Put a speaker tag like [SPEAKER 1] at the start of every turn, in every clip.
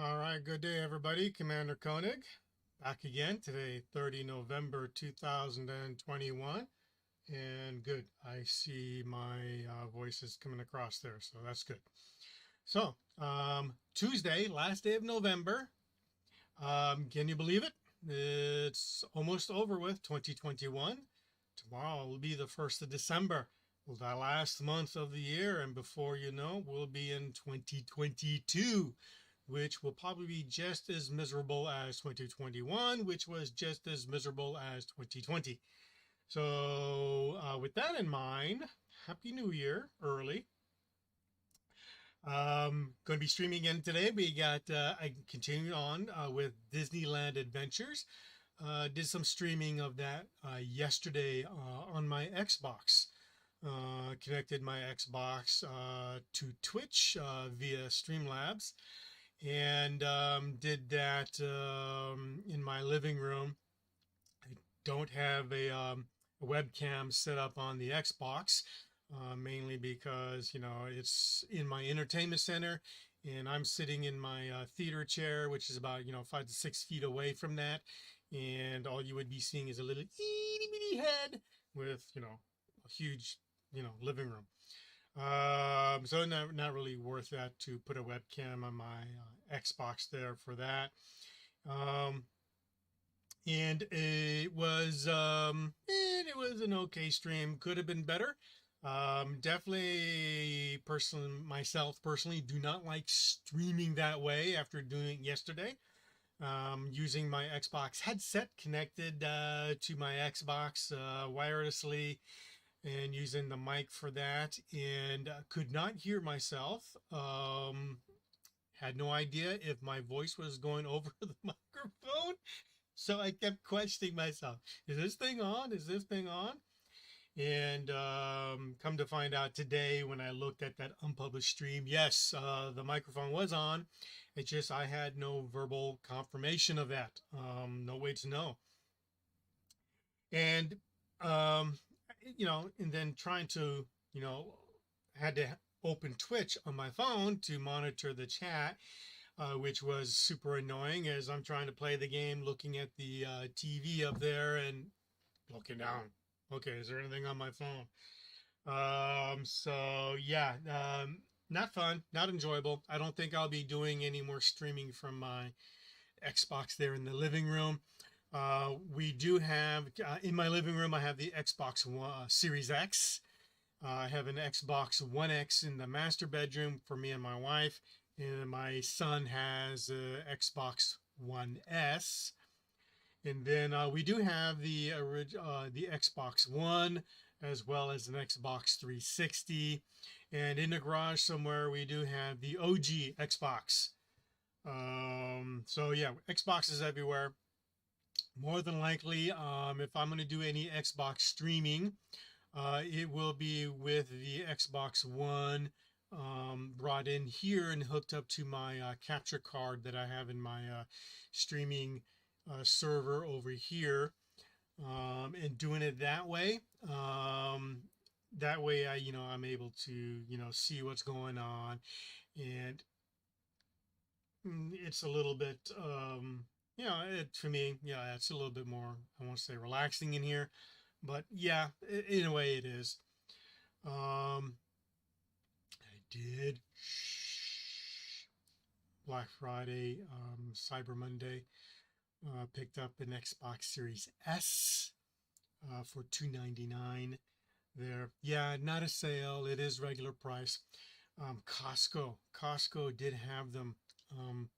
[SPEAKER 1] All right, good day, everybody. Commander Koenig back again today, 30 November 2021. And good, I see my voices coming across there, so that's good. So, Tuesday, last day of November. Can you believe it? It's almost over with 2021. Tomorrow will be the 1st of December, the last month of the year, and before you know, we'll be in 2022, which will probably be just as miserable as 2021, which was just as miserable as 2020. So, with that in mind, Happy New Year early. Going to be streaming again today. We got I continued on with Disneyland Adventures. Did some streaming of that yesterday on my Xbox. Connected my Xbox to Twitch via Streamlabs, and did that in my living room. I don't have a webcam set up on the Xbox, mainly because it's in my entertainment center, and I'm sitting in my theater chair, which is about 5 to 6 feet away from that, and all you would be seeing is a little itty bitty head with a huge living room. So not really worth that to put a webcam on my Xbox there for that. Um, and it was an okay stream. Could have been better. Definitely, myself personally, do not like streaming that way after doing it yesterday. Using my Xbox headset connected to my Xbox wirelessly, and using the mic for that, and could not hear myself. Had no idea if my voice was going over the microphone. So I kept questioning myself, is this thing on? Is this thing on? And come to find out today when I looked at that unpublished stream, yes, the microphone was on. It's just I had no verbal confirmation of that. No way to know. And, and then trying to, had to open Twitch on my phone to monitor the chat, which was super annoying as I'm trying to play the game, looking at the TV up there and looking down. Okay, is there anything on my phone? So yeah, not fun, not enjoyable. I don't think I'll be doing any more streaming from my Xbox there in the living room. We do have in my living room, I have the Xbox One, Series X. I have an Xbox One X in the master bedroom for me and my wife, and my son has a Xbox One S. And then we do have the Xbox One, as well as an Xbox 360. And in the garage somewhere, we do have the OG Xbox. So yeah, Xbox is everywhere. More than likely, if I'm going to do any Xbox streaming, it will be with the Xbox One brought in here and hooked up to my capture card that I have in my streaming server over here, and doing it that way. That way, I'm able to see what's going on, and it's a little bit for me, yeah, it's a little bit more, I won't say relaxing in here, but yeah, in a way it is. I did Black Friday, Cyber Monday. Picked up an Xbox Series S for $299 there. Yeah, not a sale. It is regular price. Costco did have them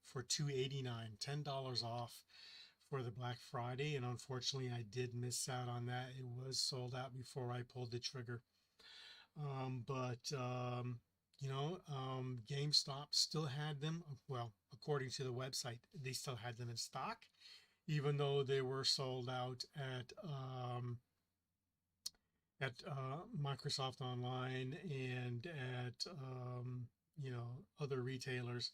[SPEAKER 1] for $289, $10 off for the Black Friday, and unfortunately I did miss out on that. It was sold out before I pulled the trigger. But GameStop still had them. Well, according to the website, they still had them in stock, even though they were sold out at Microsoft Online and at other retailers.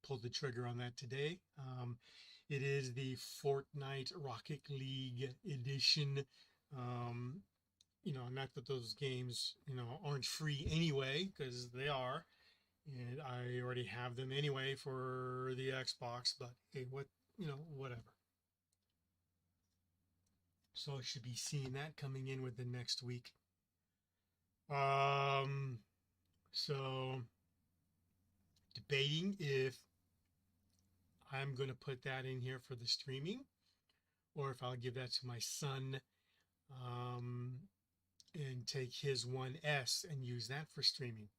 [SPEAKER 1] Pulled the trigger on that today. It is the Fortnite Rocket League edition. Not that those games aren't free anyway, because they are. and I already have them anyway for the Xbox, but hey, whatever. So I should be seeing that coming in within next week. Um, so debating if I'm going to put that in here for the streaming or if I'll give that to my son, um, and take his 1S and use that for streaming.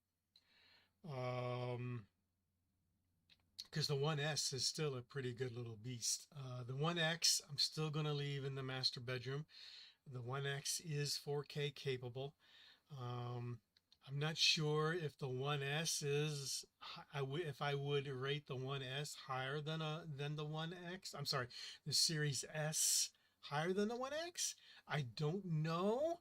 [SPEAKER 1] Because the 1S is still a pretty good little beast. The 1X, I'm still going to leave in the master bedroom. The 1X is 4K capable. I'm not sure if the 1S is, if I would rate the 1S higher than the 1X. I'm sorry, the Series S higher than the 1X. I don't know.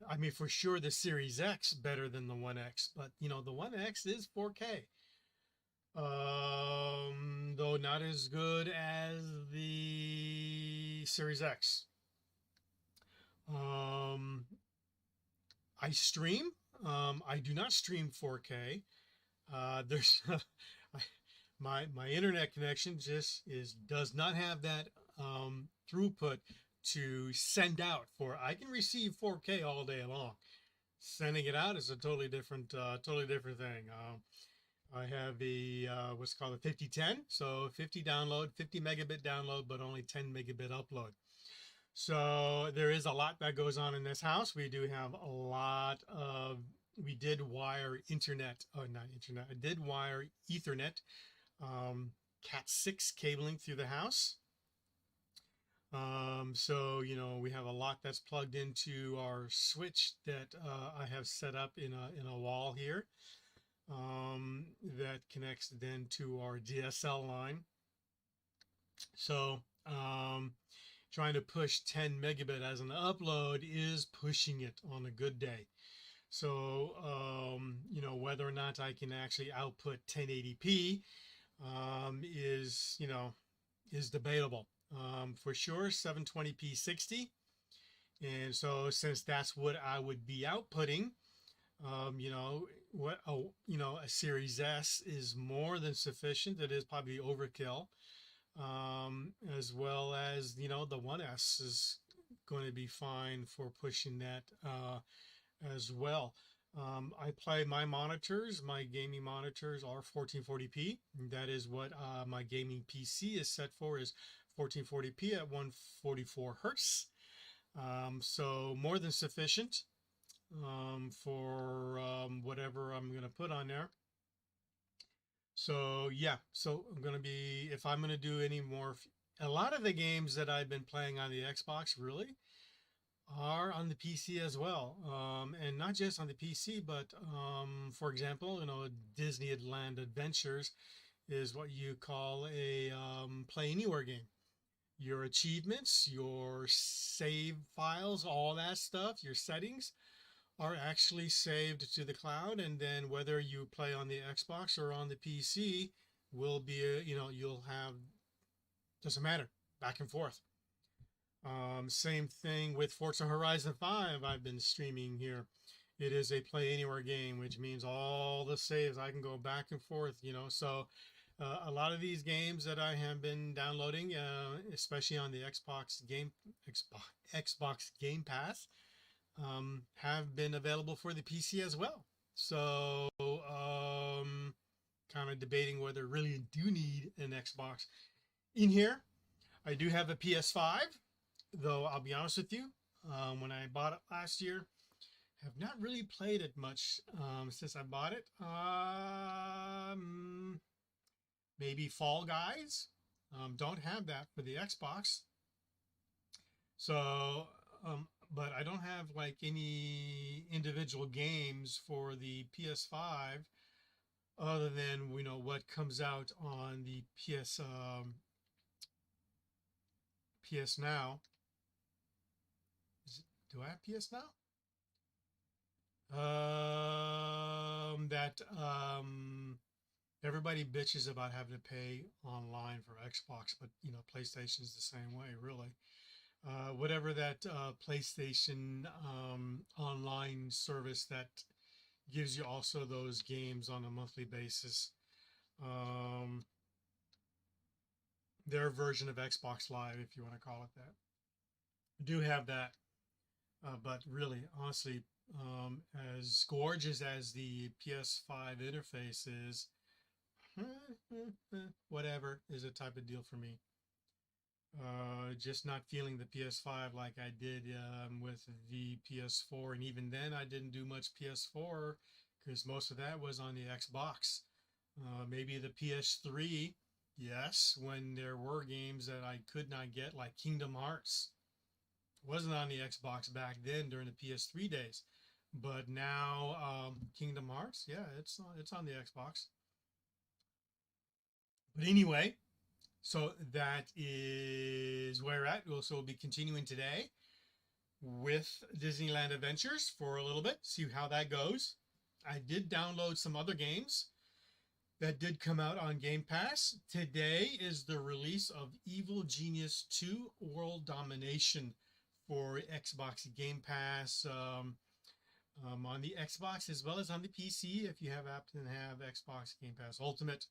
[SPEAKER 1] I mean, for sure, the Series X better than the 1X, but the 1X is 4K. Though not as good as the Series X. I stream. I do not stream 4K. There's my internet connection just does not have that throughput to send out for. I can receive 4K all day long. Sending it out is a totally different thing. I have the what's called a 5010, so 50 download, 50 megabit download, but only 10 megabit upload. So there is a lot that goes on in this house. We do have a lot of. We did wire internet, not internet. I did wire Ethernet, Cat6 cabling through the house. So we have a lot that's plugged into our switch that I have set up in a wall here, that connects then to our DSL line. So trying to push 10 megabit as an upload is pushing it on a good day. So whether or not I can actually output 1080p is debatable. For sure 720p 60, and so since that's what I would be outputting, a Series S is more than sufficient. It is probably overkill, as well as the 1S is going to be fine for pushing that as well. I play my gaming monitors are 1440p. That is what my gaming PC is set for, is 1440p at 144 hertz. So more than sufficient for whatever I'm going to put on there. So yeah, so if I'm going to do any more, a lot of the games that I've been playing on the Xbox really are on the PC as well, and not just on the PC, but for example, Disneyland Adventures is what you call a play anywhere game. Your achievements, your save files, all that stuff, your settings are actually saved to the cloud, and then whether you play on the Xbox or on the PC will be you'll have, doesn't matter, back and forth. Same thing with Forza Horizon 5. I've been streaming here. It is a play anywhere game, which means all the saves I can go back and forth, so a lot of these games that I have been downloading, especially on the Xbox Game Pass, have been available for the PC as well. So kind of debating whether I really do need an Xbox in here. I do have a PS5, though I'll be honest with you, when I bought it last year, have not really played it much since I bought it. Maybe Fall Guys. Don't have that for the Xbox. So, but I don't have like any individual games for the PS5 other than what comes out on the PS Now. Do I have PS Now? That everybody bitches about having to pay online for Xbox, but PlayStation's the same way, really. Whatever that PlayStation online service that gives you also those games on a monthly basis. Their version of Xbox Live, if you want to call it that. I do have that, but really, honestly, as gorgeous as the PS5 interface is, whatever is a type of deal for me. Just not feeling the PS5 like I did with the PS4, and even then I didn't do much PS4 because most of that was on the Xbox. Maybe the PS3, yes, when there were games that I could not get, like Kingdom Hearts. Wasn't on the Xbox back then during the PS3 days, but now Kingdom Hearts, yeah, it's on the Xbox. But anyway, so that is where we're at. We'll be continuing today with Disneyland Adventures for a little bit, see how that goes. I did download some other games that did come out on Game Pass. Today is the release of Evil Genius 2 World Domination for Xbox Game Pass, on the Xbox as well as on the PC if you happen to have Xbox Game Pass Ultimate.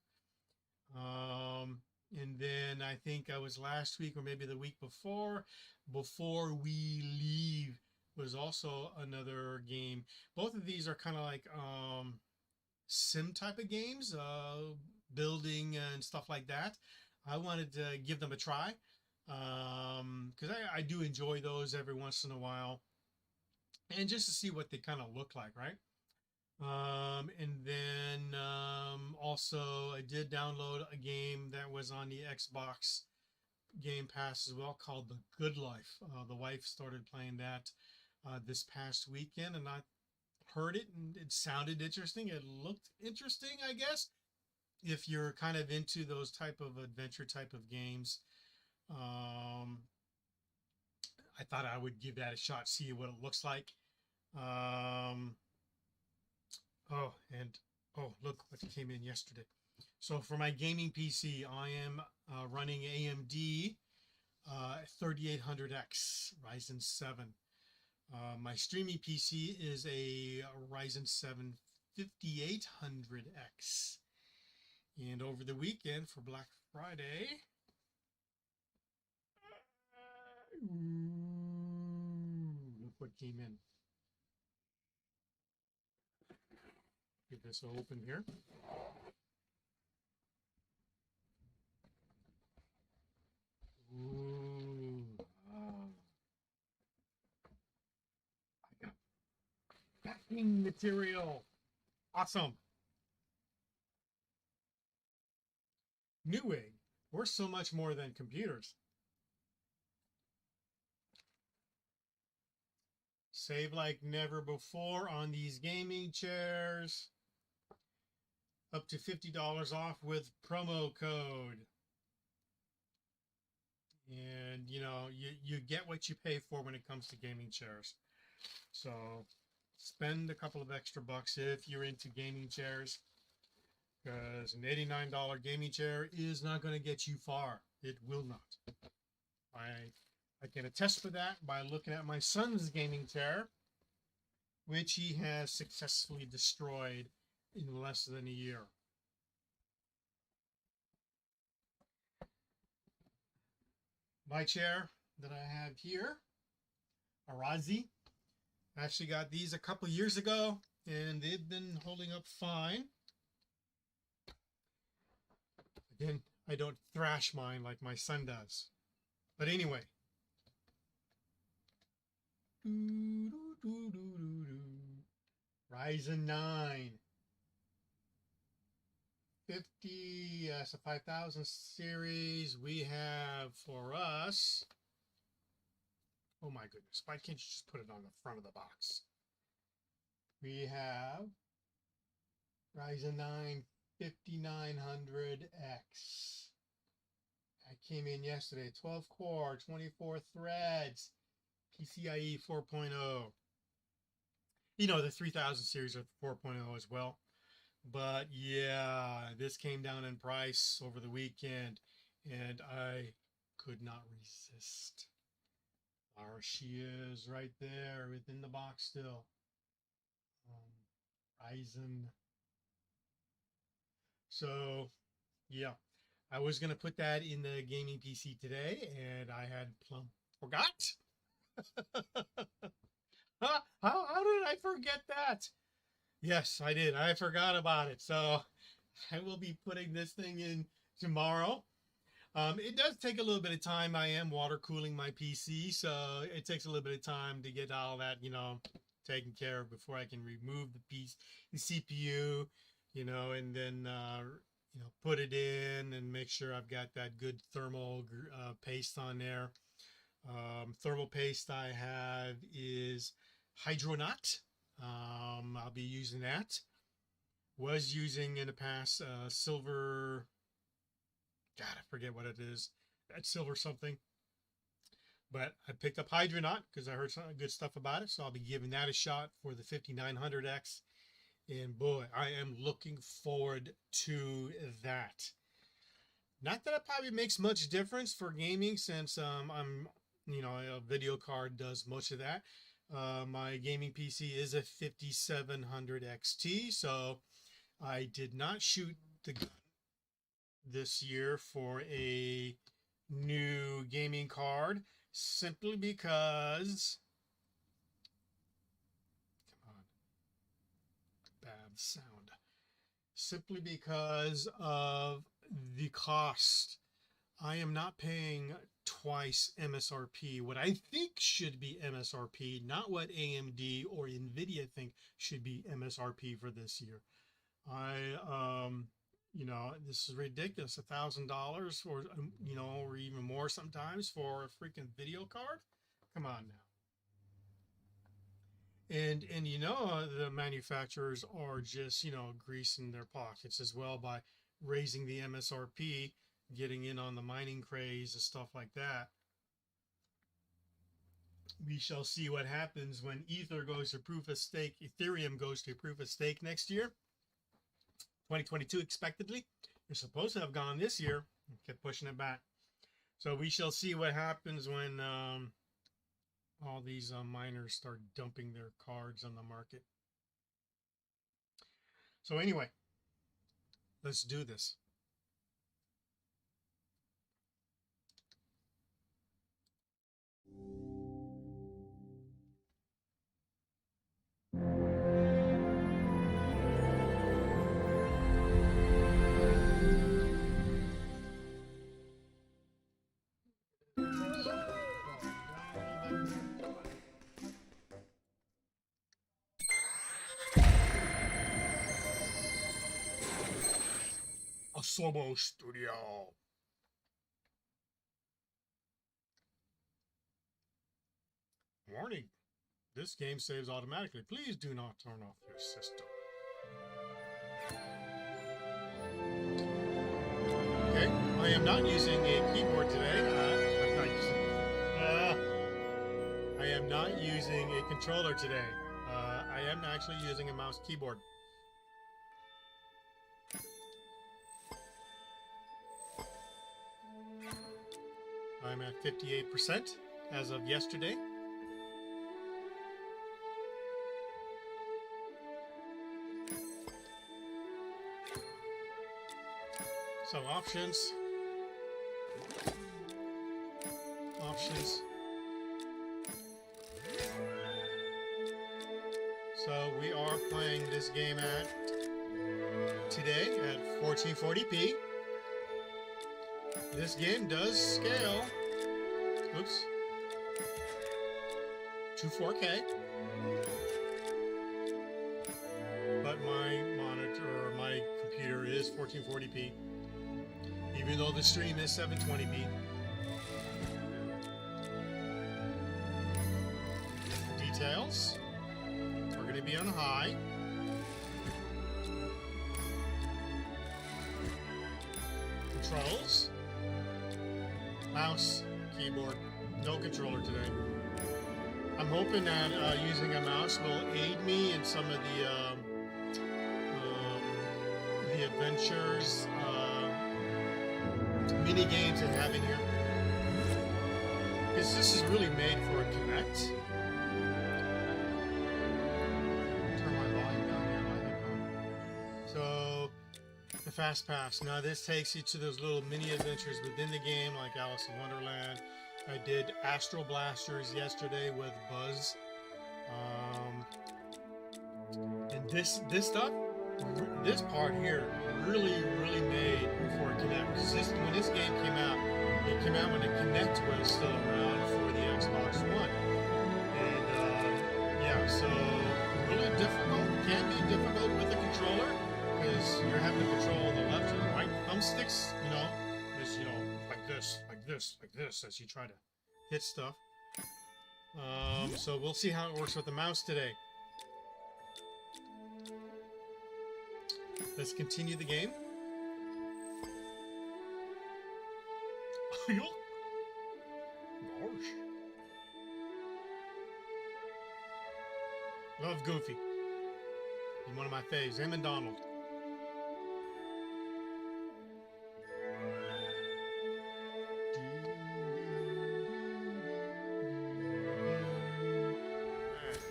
[SPEAKER 1] And then I think I was last week or maybe the week before We Leave was also another game. Both of these are kind of like sim type of games, building and stuff like that. I wanted to give them a try because I do enjoy those every once in a while, and just to see what they kind of look like, right? And then also I did download a game that was on the Xbox Game Pass as well called The Good Life. The wife started playing that this past weekend, and I heard it and it sounded interesting. It looked interesting, I guess, if you're kind of into those type of adventure type of games. I thought I would give that a shot, see what it looks like. Oh, look what came in yesterday. So for my gaming PC, I am running AMD 3800X Ryzen 7. My streaming PC is a Ryzen 7 5800X. And over the weekend for Black Friday, look what came in. Get this open here. Ooh. I got packing material. Awesome. Newegg. We're so much more than computers. Save like never before on these gaming chairs. Up to $50 off with promo code. And you know, you get what you pay for when it comes to gaming chairs. So spend a couple of extra bucks if you're into gaming chairs, because an $89 gaming chair is not going to get you far. It will not. I can attest for that by looking at my son's gaming chair, which he has successfully destroyed in less than a year. My chair that I have here, Arazi. I actually got these a couple years ago, and they've been holding up fine. Again, I don't thrash mine like my son does. But anyway. Ryzen 9. 50, so 5000 series. We have for us, oh my goodness, why can't you just put it on the front of the box? We have Ryzen 9 5900X. That came in yesterday. 12 core, 24 threads, PCIe 4.0. You know, the 3000 series are 4.0 as well. But yeah, this came down in price over the weekend, and I could not resist. There she is right there within the box still. Ryzen. So, yeah, I was gonna put that in the gaming PC today, and I had plumb forgot. How did I forget that? Yes, I did. I forgot about it. So I will be putting this thing in tomorrow. It does take a little bit of time. I am water cooling my PC, so it takes a little bit of time to get all that, taken care of before I can remove the CPU, and then, put it in and make sure I've got that good thermal paste on there. Thermal paste I have is Hydronaut. I'll be using that. Was using in the past silver. God, I forget what it is. That's silver something. But I picked up Hydronaut because I heard some good stuff about it. So I'll be giving that a shot for the 5900X. And boy, I am looking forward to that. Not that it probably makes much difference for gaming since I'm, a video card does much of that. My gaming PC is a 5700 XT, so I did not shoot the gun this year for a new gaming card simply because, come on, bad sound, simply because of the cost. I am not paying twice MSRP, what I think should be MSRP, not what AMD or Nvidia think should be MSRP for this year. This is ridiculous. $1,000 or, or even more sometimes for a freaking video card. Come on now. And the manufacturers are just, greasing their pockets as well by raising the MSRP, getting in on the mining craze and stuff like that. We shall see what happens when Ethereum goes to proof of stake next year. 2022 expectedly. They're supposed to have gone this year. Kept pushing it back. So we shall see what happens when all these miners start dumping their cards on the market. So anyway, let's do this. Asobo Studio. Warning. This game saves automatically. Please do not turn off your system. Okay, I am not using a keyboard today. I am not using a controller today. I am actually using a mouse keyboard. I'm at 58% as of yesterday. So options. So we are playing this game today at 1440p. This game does scale. Oops. To 4K. But my monitor, or my computer is 1440p. Even though the stream is 720p. Details are going to be on high. Controls. Mouse, keyboard, no controller today. I'm hoping that using a mouse will aid me in some of the adventures, mini games that I have in here. Because this is really made for a Kinect. Turn my volume down here. My Fast Pass. Now this takes you to those little mini adventures within the game, like Alice in Wonderland. I did Astral Blasters yesterday with Buzz. And this stuff, this part here, really made for Kinect. When this game came out, it came out when the Kinect was still around for the Xbox One. And yeah, so really difficult. Can be difficult with the controller because you're having to control the left and the right thumbsticks. Just like this, as you try to hit stuff. So we'll see how it works with the mouse today. Let's continue the game. Gosh. Love Goofy. He's one of my faves. Him and Donald.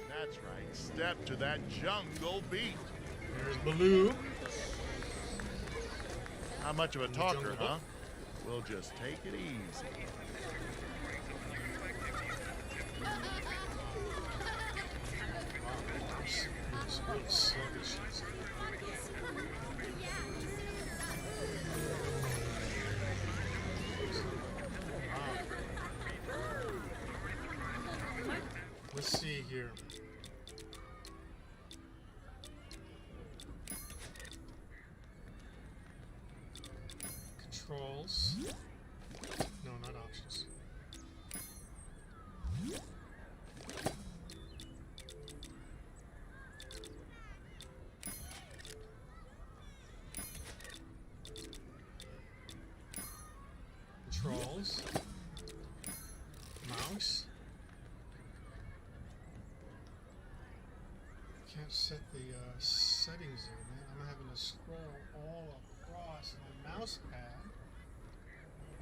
[SPEAKER 2] That's right. Step to that jungle beat.
[SPEAKER 1] There's Baloo.
[SPEAKER 2] Not much of a talker, huh? We'll just take it easy.
[SPEAKER 1] Let's see here. Controls. No, not options. Controls. Mouse. Can't set the settings there, man. I'm having to scroll all across my mouse pad.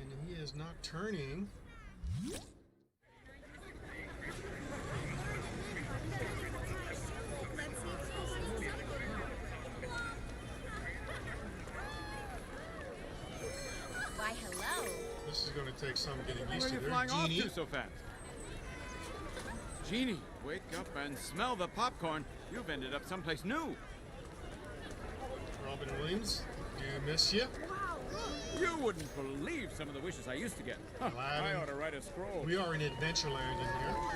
[SPEAKER 1] And he is not turning.
[SPEAKER 3] Why, hello.
[SPEAKER 1] This is going to take some getting used to.
[SPEAKER 4] Where are you flying off
[SPEAKER 1] Genie.
[SPEAKER 4] to so fast? Genie, wake up and smell the popcorn. You've ended up someplace new.
[SPEAKER 1] Robin Williams, do miss you.
[SPEAKER 4] You wouldn't believe some of the wishes I used to get. Huh, I ought to write a scroll.
[SPEAKER 1] We are in Adventureland in here. Oh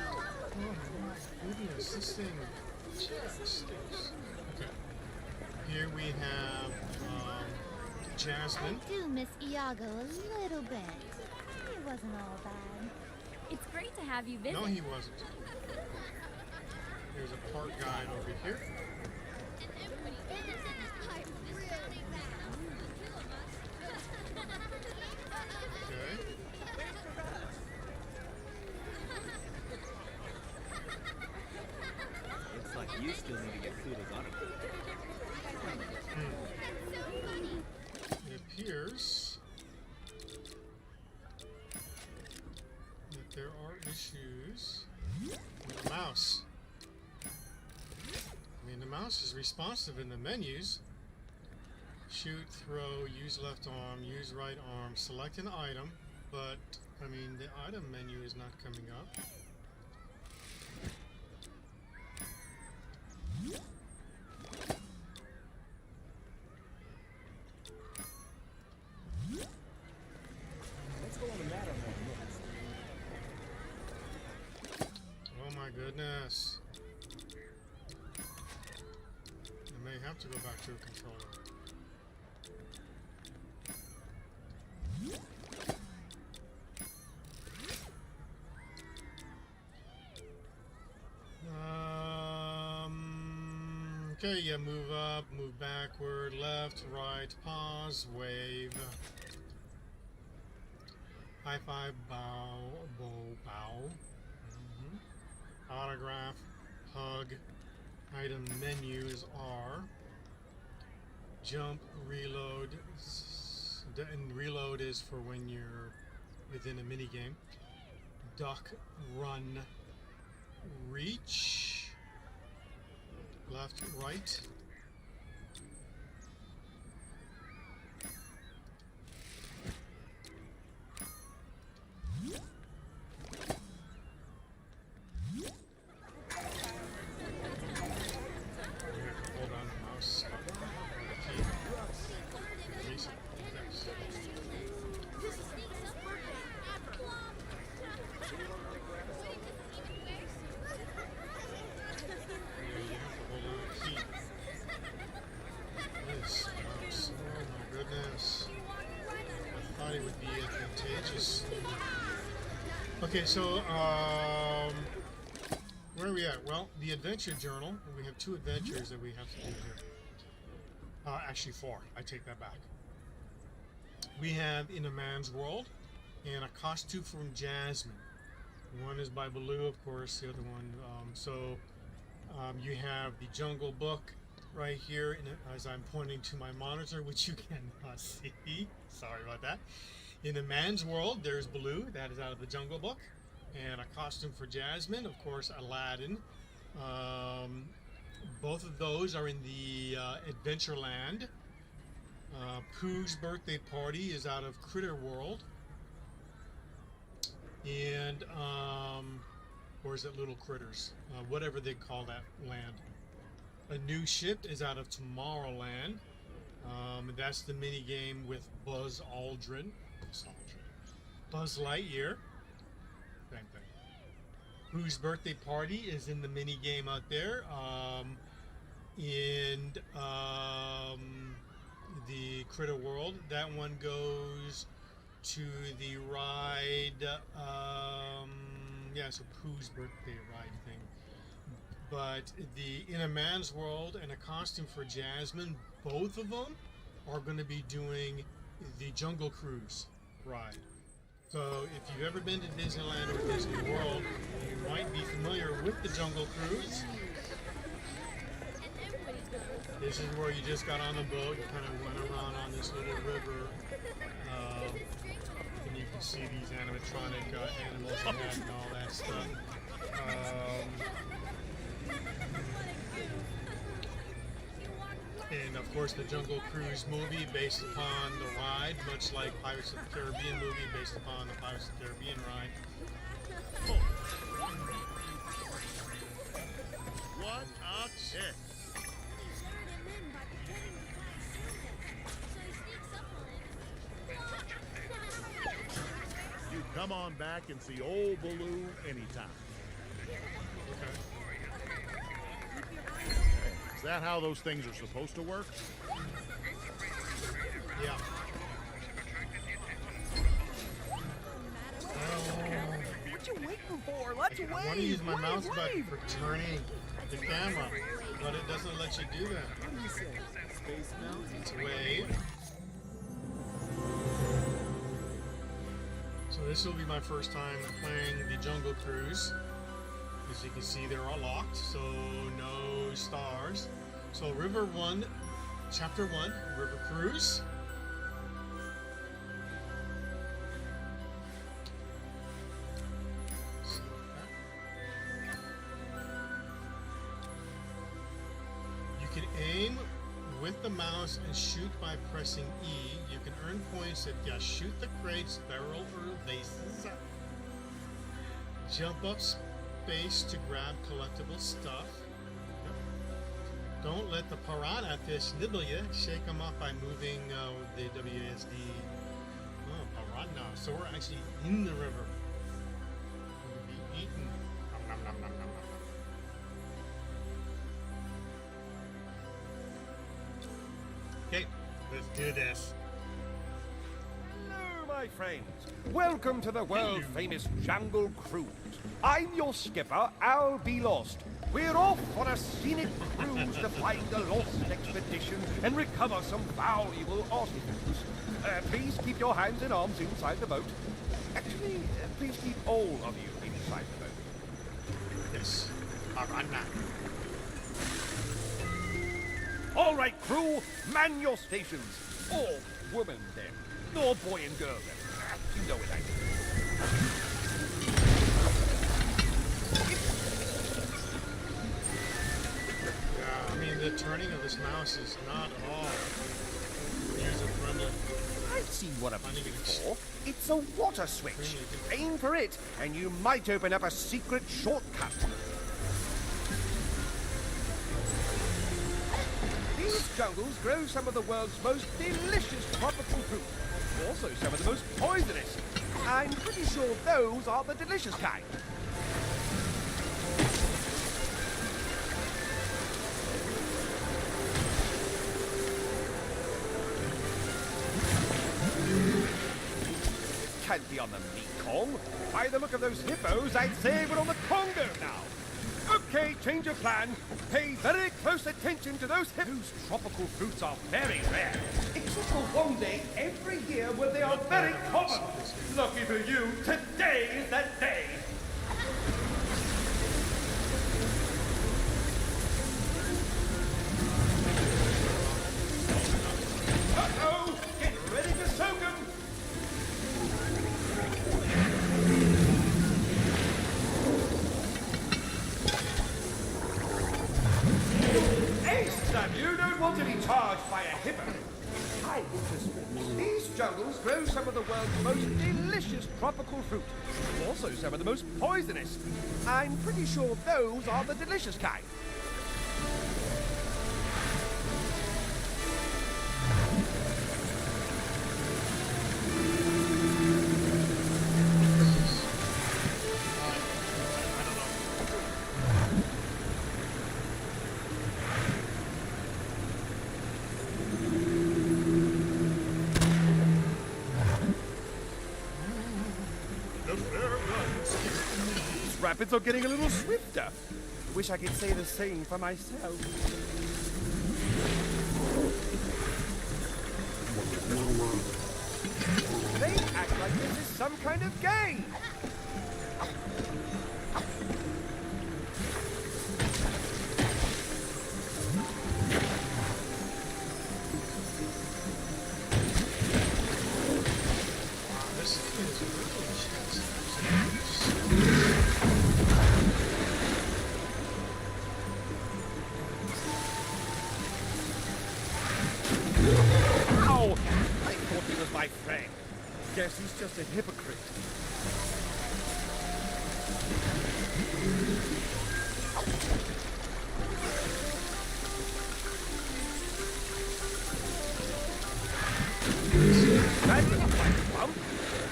[SPEAKER 1] my goodness, this thing just stinks. Okay. Here we have Jasmine.
[SPEAKER 3] I do miss Iago a little bit. It wasn't all bad. It's great to have you visit.
[SPEAKER 1] No, he wasn't. There's a park guide over here. Okay.
[SPEAKER 5] Looks like you still need to get food as autograph.
[SPEAKER 1] It appears that there are issues with the mouse. I mean, the mouse is responsive in the menus. Shoot, throw, use left arm, use right arm, select an item, but, I mean, the item menu is not coming up.
[SPEAKER 5] Let's go on the matter
[SPEAKER 1] Oh my goodness. I may have to go back to a controller. Okay, yeah, move up, move backward, left, right, pause, wave. High five, bow, bow. Autograph, hug. Item menu is R. Jump, reload. And reload is for when you're within a minigame. Duck, run, reach. Left, right. Okay, so where are we at? Well, the adventure journal. We have 2 adventures that we have to do here. Actually 4. I take that back. We have In a Man's World and a costume from Jasmine. One is by Baloo, of course. The other one. You have the Jungle Book right here, as I'm pointing to my monitor, which you cannot see. Sorry about that. In A Man's World, there's Baloo. That is out of the Jungle Book. And a costume for Jasmine, of course, Aladdin. Both of those are in the Adventureland. Pooh's Birthday Party is out of Critter World. And, or is it Little Critters? Whatever they call that land. A New Ship is out of Tomorrowland. That's the mini game with Buzz Aldrin. Buzz Lightyear. Same thing. Pooh's Birthday Party is in the mini game out there. In the Critter World, that one goes to the ride. Yeah, so Pooh's Birthday ride thing. But the In a Man's World and a costume for Jasmine, both of them are going to be doing the Jungle Cruise ride. So if you've ever been to Disneyland or Disney World, you might be familiar with the Jungle Cruise. This is where you just got on the boat, you kind of went around on this little river, and you can see these animatronic animals ahead and all that stuff. And of course the Jungle Cruise movie based upon the ride, much like Pirates of the Caribbean movie based upon the Pirates of the Caribbean ride.
[SPEAKER 2] What a kick! You come on back and see old Baloo anytime. Is that how those things are supposed to work?
[SPEAKER 1] Yeah.
[SPEAKER 5] What you waiting for? Let's wave!
[SPEAKER 1] I want to use my mouse button
[SPEAKER 5] wave.
[SPEAKER 1] for turning the camera, but it doesn't let you do that.
[SPEAKER 5] What do you say? Space Mountain?
[SPEAKER 1] It's wave. So this will be my first time playing the Jungle Cruise. As you can see, they're all locked, so no stars. So River 1, Chapter 1, River Cruise. You can aim with the mouse and shoot by pressing E. You can earn points if you shoot the crates, barrel, or vases. Jump up space to grab collectible stuff. Don't let the piranha fish nibble you. Shake them up by moving the WASD. Oh, piranha. So we're actually in the river. We'll be eaten. Nom, nom, nom, nom, nom, nom. Okay, let's do this.
[SPEAKER 6] Hello, my friends. Welcome to the world-famous Jungle Cruise. I'm your skipper, I'll Be Lost. We're off on a scenic cruise to find a lost expedition and recover some valuable artifacts. Please keep your hands and arms inside the boat. Actually, please keep all of you inside the boat.
[SPEAKER 1] Yes. Piranha.
[SPEAKER 6] All right, crew, man your stations. Or woman, then. Or boy and girl, then. You know what I mean.
[SPEAKER 1] Yeah, I mean, the turning of this mouse is not at all user-friendly.
[SPEAKER 6] I've seen one of these before. It's a water switch. Aim for it, and you might open up a secret shortcut. These jungles grow some of the world's most delicious tropical fruit. Also some of the most poisonous. I'm pretty sure those are the delicious kind. Can't be on the Mekong. By the look of those hippos, I'd say we're on the Congo now. Okay, change of plan. Pay very close attention to those hippos. Tropical fruits are very rare. Except for one day every year when they are very common. Lucky for you, today is that day. Uh-oh! Get ready to soak 'em! Son, you don't want to be charged by a hippo. Hi, Winter. These jungles grow some of the world's most delicious tropical fruit. Also some of the most poisonous. I'm pretty sure those are the delicious kind. Rapids are getting a little swifter. Wish I could say the same for myself. They act like this is some kind of game. Guess he's just a hypocrite. That didn't quite bump.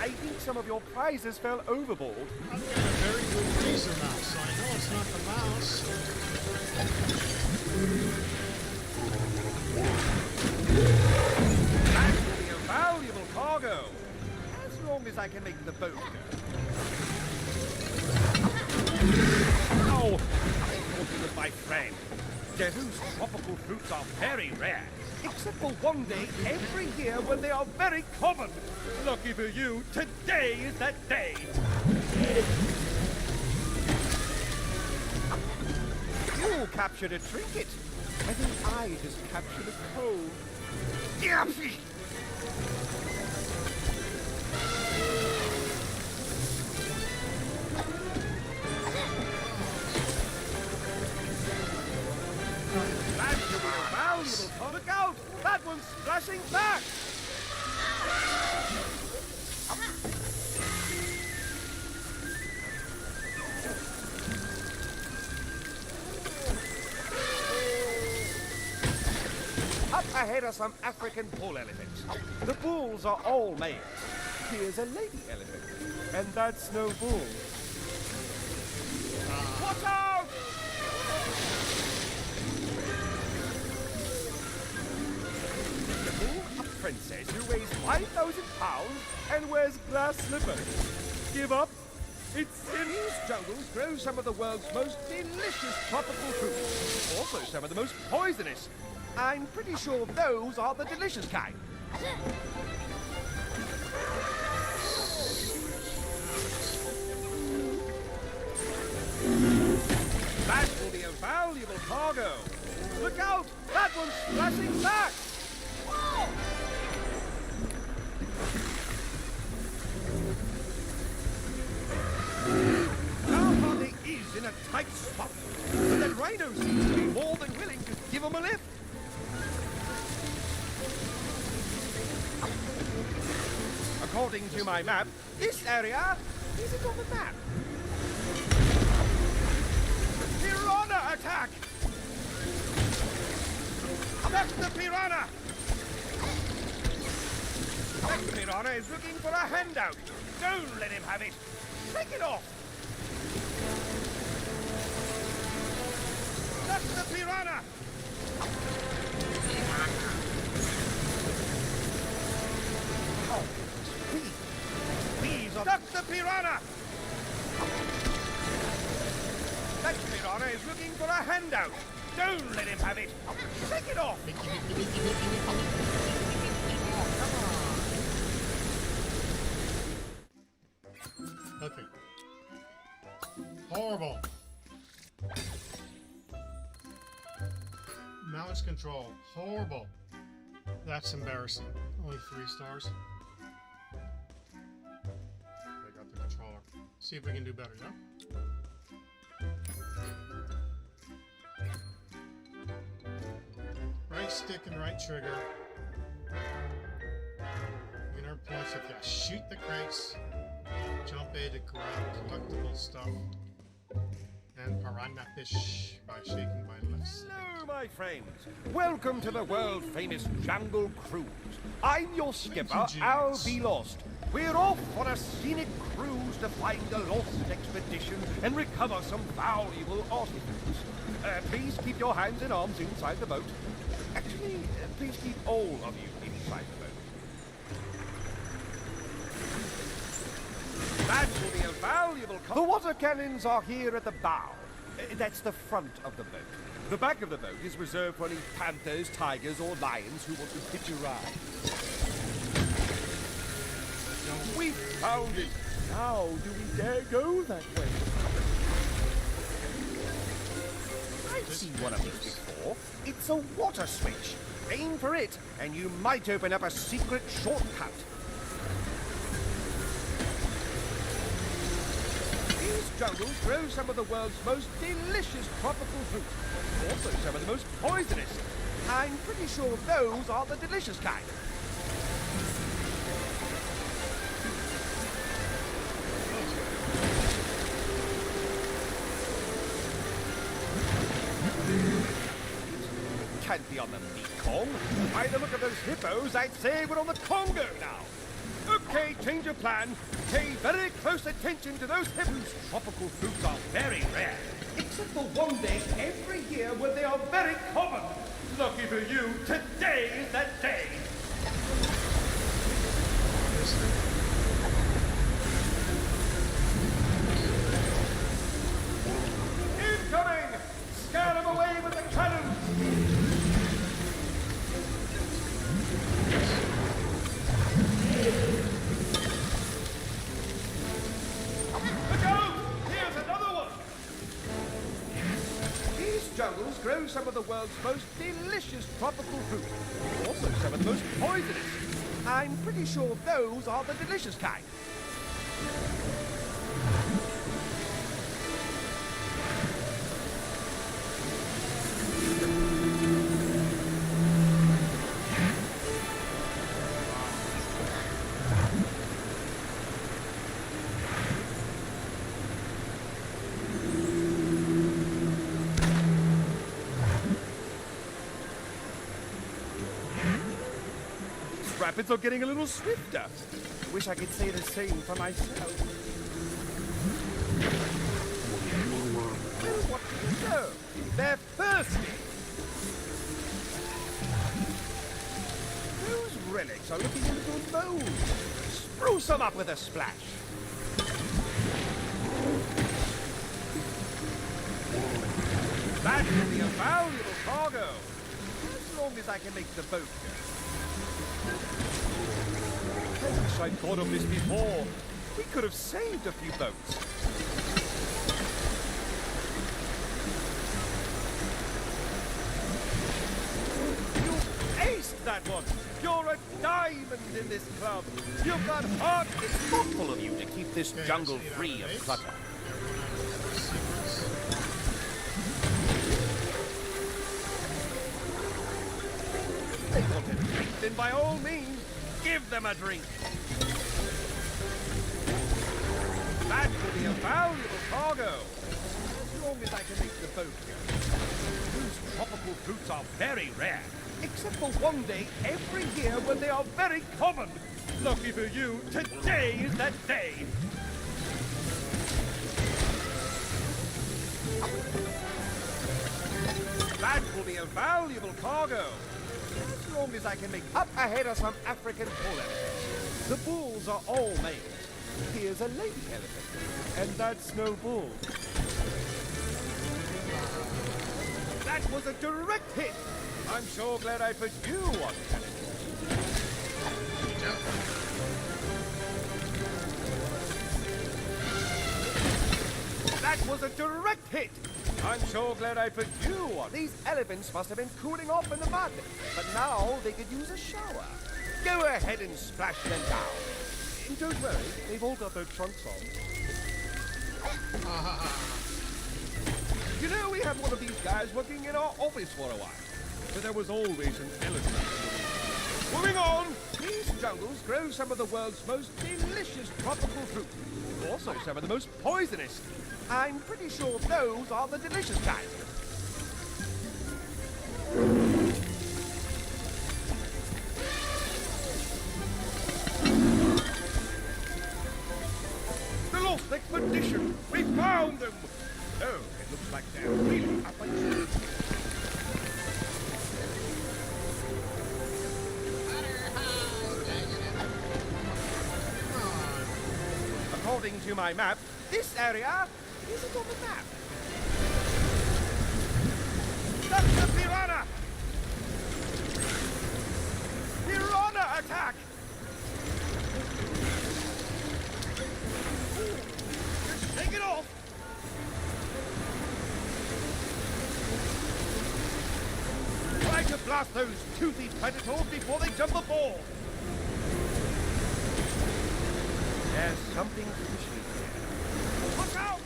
[SPEAKER 6] I think some of your prizes fell overboard.
[SPEAKER 1] I've got a very good laser mouse, so I know it's not the mouse.
[SPEAKER 6] That will be a valuable cargo. As long as I can make the boat go. Oh, I thought he was my friend. Dehu's tropical fruits are very rare. Except for one day every year when they are very common. Lucky for you, today is that day. You captured a trinket. I think I just captured a cold. That should be a valuable. Look out! That one's splashing back! Up ahead are some African bull elephants. The bulls are all males. Here's a lady elephant. And that's no bull. Watch out! The bull, a princess who weighs 5,000 pounds and wears glass slippers. Give up? It's in these jungles grow some of the world's most delicious tropical fruits. Also some of the most poisonous. I'm pretty sure those are the delicious kind. That will be a valuable cargo. Look out! That one's splashing back! Whoa! Now Hardy is in a tight spot, but the rhino seems to be more than willing to give him a lift. According to my map, this area isn't on the map. Piranha attack! That's the piranha! That piranha is looking for a handout. Don't let him have it. Take it off. That's the piranha! Oh, please. Please, duck the piranha! handout. Don't let him have it. Take it off.
[SPEAKER 1] Mickey, Mickey, Mickey, Mickey, Mickey, Mickey. Oh, come on. Okay. Horrible. Mouse control. Horrible. That's embarrassing. Only 3 stars. I got the controller. See if we can do better, yeah? Right stick and right trigger. Inner points if you shoot the crates. Jump A to grab collectible stuff. And piranha fish by shaking my left stick.
[SPEAKER 6] Hello, my friends. Welcome to the world-famous Jungle Cruise. I'm your skipper, I'll Be Lost. We're off on a scenic cruise to find a lost expedition and recover some valuable artifacts. Please keep your hands and arms inside the boat. Actually, please keep all of you inside the boat. That will be a valuable... The water cannons are here at the bow. That's the front of the boat. The back of the boat is reserved for any panthers, tigers, or lions who want to hitch a ride. We found it! Now, do we dare go that way? I've seen one of these before. It's a water switch. Aim for it, and you might open up a secret shortcut. These jungles grow some of the world's most delicious tropical fruit. Also some of the most poisonous. I'm pretty sure those are the delicious kind. Can't be on the Mekong. By the look of those hippos, I'd say we're on the Congo now. Okay, change of plan. Pay very close attention to those hippos. Tropical fruits are very rare. Except for one day every year when they are very common. Lucky for you, today is that day. Incoming! Scare them away with the cannon! Look out! Here's another one! These jungles grow some of the world's most delicious tropical fruit. Also some of the most poisonous. I'm pretty sure those are the delicious kind. Rapids are getting a little swifter. Wish I could say the same for myself. Well, what do you know? They're thirsty. Those relics are looking a little bold. Spruce them up with a splash. That will be a valuable cargo. As long as I can make the boat go. I wish I'd thought of this before. We could have saved a few boats. You aced that one! You're a diamond in this club! You've got heart! It's thoughtful of you to keep this jungle free of clutter. They want a drink, then by all means, give them a drink. That will be a valuable cargo. As long as I can make the boat go. These tropical fruits are very rare. Except for one day every year when they are very common. Lucky for you, today is that day. That will be a valuable cargo. As long as I can make up ahead of some African bull elephants. The bulls are all males. Here's a lady elephant. And that's no bull. That was a direct hit. I'm so glad I put you on television.
[SPEAKER 1] Good job.
[SPEAKER 6] That was a direct hit. I'm so glad I put you on. These elephants must have been cooling off in the mud, but now they could use a shower. Go ahead and splash them down. And don't worry, they've all got their trunks on. You know, we had one of these guys working in our office for a while. But there was always an elephant. Moving on, these jungles grow some of the world's most delicious tropical fruit. Also some of the most poisonous. I'm pretty sure those are the delicious type. The Lost Expedition! We found them! Oh, it looks like they're really up against it. According to my map, this area isn't on the map. That's the piranha! Piranha attack! Just shake it off! Try to blast those toothy predators before they jump aboard! There's something fishy here. Look out!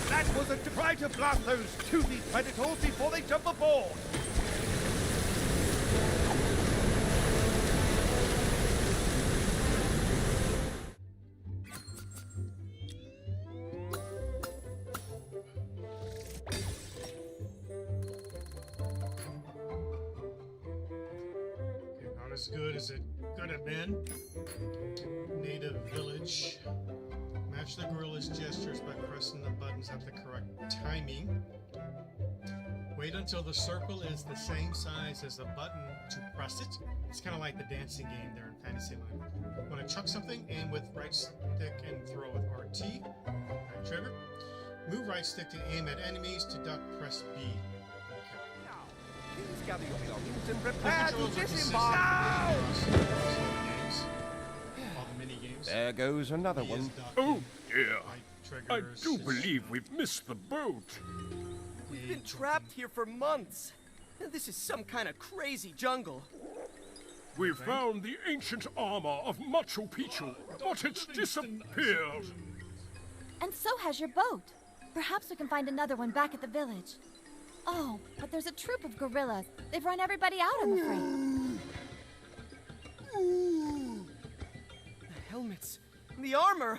[SPEAKER 6] That was a try to blast those toothy predators before they jump aboard!
[SPEAKER 1] Okay, not as good as it could have been. Native village. Match the gorilla's gestures by pressing the buttons at the correct timing. Wait until the circle is the same size as the button to press it. It's kind of like the dancing game there in Fantasyland. Want to chuck something, aim with right stick and throw with RT. Right trigger. Move right stick to aim at enemies. To duck, press B.
[SPEAKER 6] Now, please gather your belongings and prepare to
[SPEAKER 1] Controls are
[SPEAKER 6] disembark.
[SPEAKER 1] consistent across all the games. All the mini games.
[SPEAKER 6] There goes another
[SPEAKER 1] B is
[SPEAKER 6] one.
[SPEAKER 1] ducking,
[SPEAKER 4] Oh, dear.
[SPEAKER 1] right
[SPEAKER 4] I
[SPEAKER 1] triggers
[SPEAKER 4] do
[SPEAKER 1] is
[SPEAKER 4] believe we've missed the boat.
[SPEAKER 5] We've been trapped here for months. This is some kind of crazy jungle.
[SPEAKER 4] We found the ancient armor of Machu Picchu, but it's disappeared.
[SPEAKER 3] And so has your boat. Perhaps we can find another one back at the village. Oh, but there's a troop of gorillas. They've run everybody out, I'm afraid.
[SPEAKER 5] The helmets, the armor,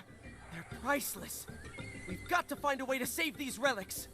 [SPEAKER 5] they're priceless. We've got to find a way to save these relics.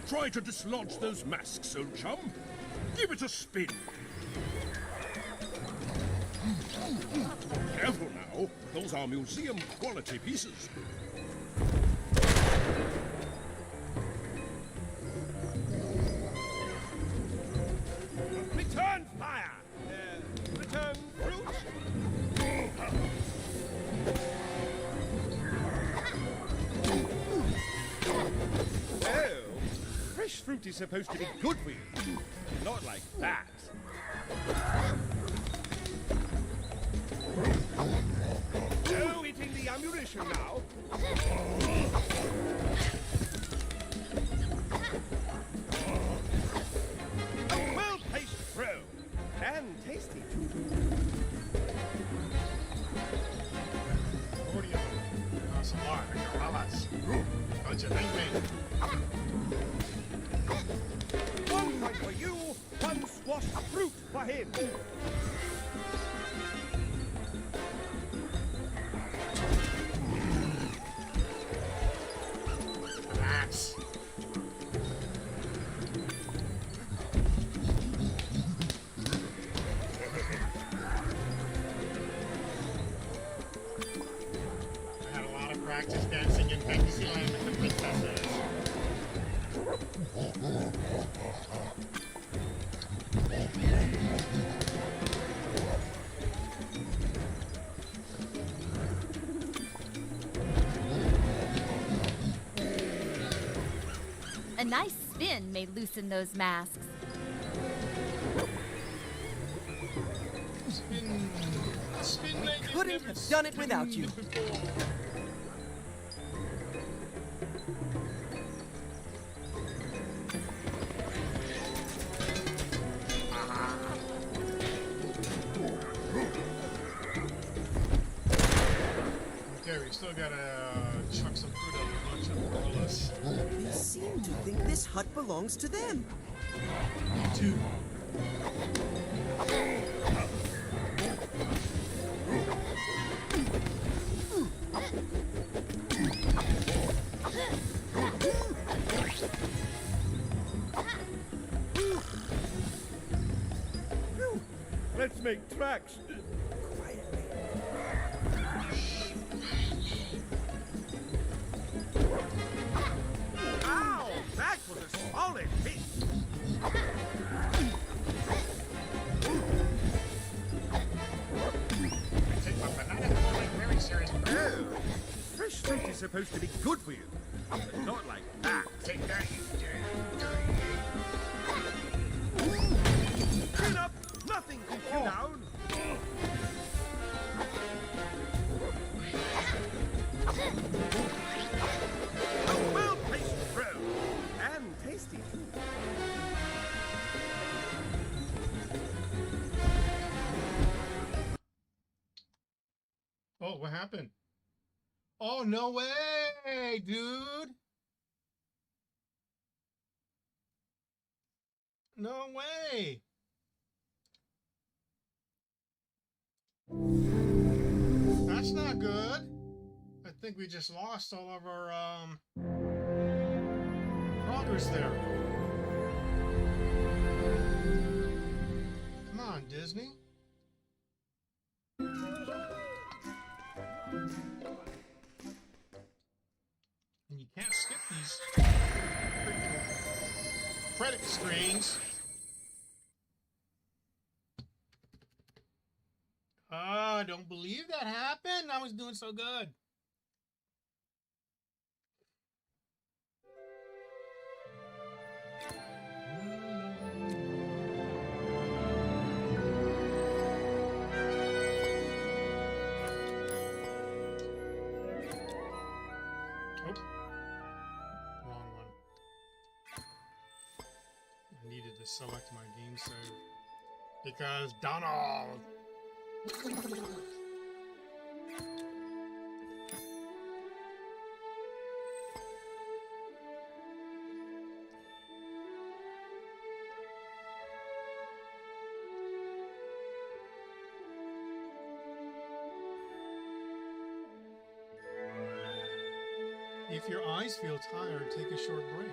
[SPEAKER 4] Try to dislodge those masks, old chum. Give it a spin. Careful now. Those are museum quality pieces.
[SPEAKER 6] Return fire! Return fruit! Oh, fresh fruit is supposed to be good for you. Not like that. No eating the ammunition now. A well-placed throw. And tasty, too.
[SPEAKER 1] Audio. Awesome. Gorillas. Bunch of bang.
[SPEAKER 6] One point for you, one squashed fruit for him.
[SPEAKER 1] Relax. practice dancing in Fantasyland with the princesses.
[SPEAKER 3] A nice spin may loosen those masks.
[SPEAKER 1] Spin like you've
[SPEAKER 5] Couldn't
[SPEAKER 1] never
[SPEAKER 5] have done it without you.
[SPEAKER 1] spinned before. Okay, we still gotta chuck some fruit up a bunch of gorillas.
[SPEAKER 7] They seem to think this hut belongs to them.
[SPEAKER 1] Me too.
[SPEAKER 6] Let's make tracks.
[SPEAKER 7] Quietly.
[SPEAKER 6] Ow! That was a solid hit.
[SPEAKER 1] Take my banana peeling very seriously.
[SPEAKER 6] Oh, fresh fruit is supposed to be good for you, but not like that.
[SPEAKER 1] Take that, you
[SPEAKER 6] Clean up! Nothing can you down. A well-placed throw, and tasty too.
[SPEAKER 1] Oh, what happened? Oh, no way, dude. No way. That's not good. I think we just lost all of our progress there. Come on, Disney. And you can't skip these freaking credit screens. Oh, I don't believe that happened. I was doing so good. Oh, wrong one. I needed to select my game save because Donald. If your eyes feel tired, take a short break.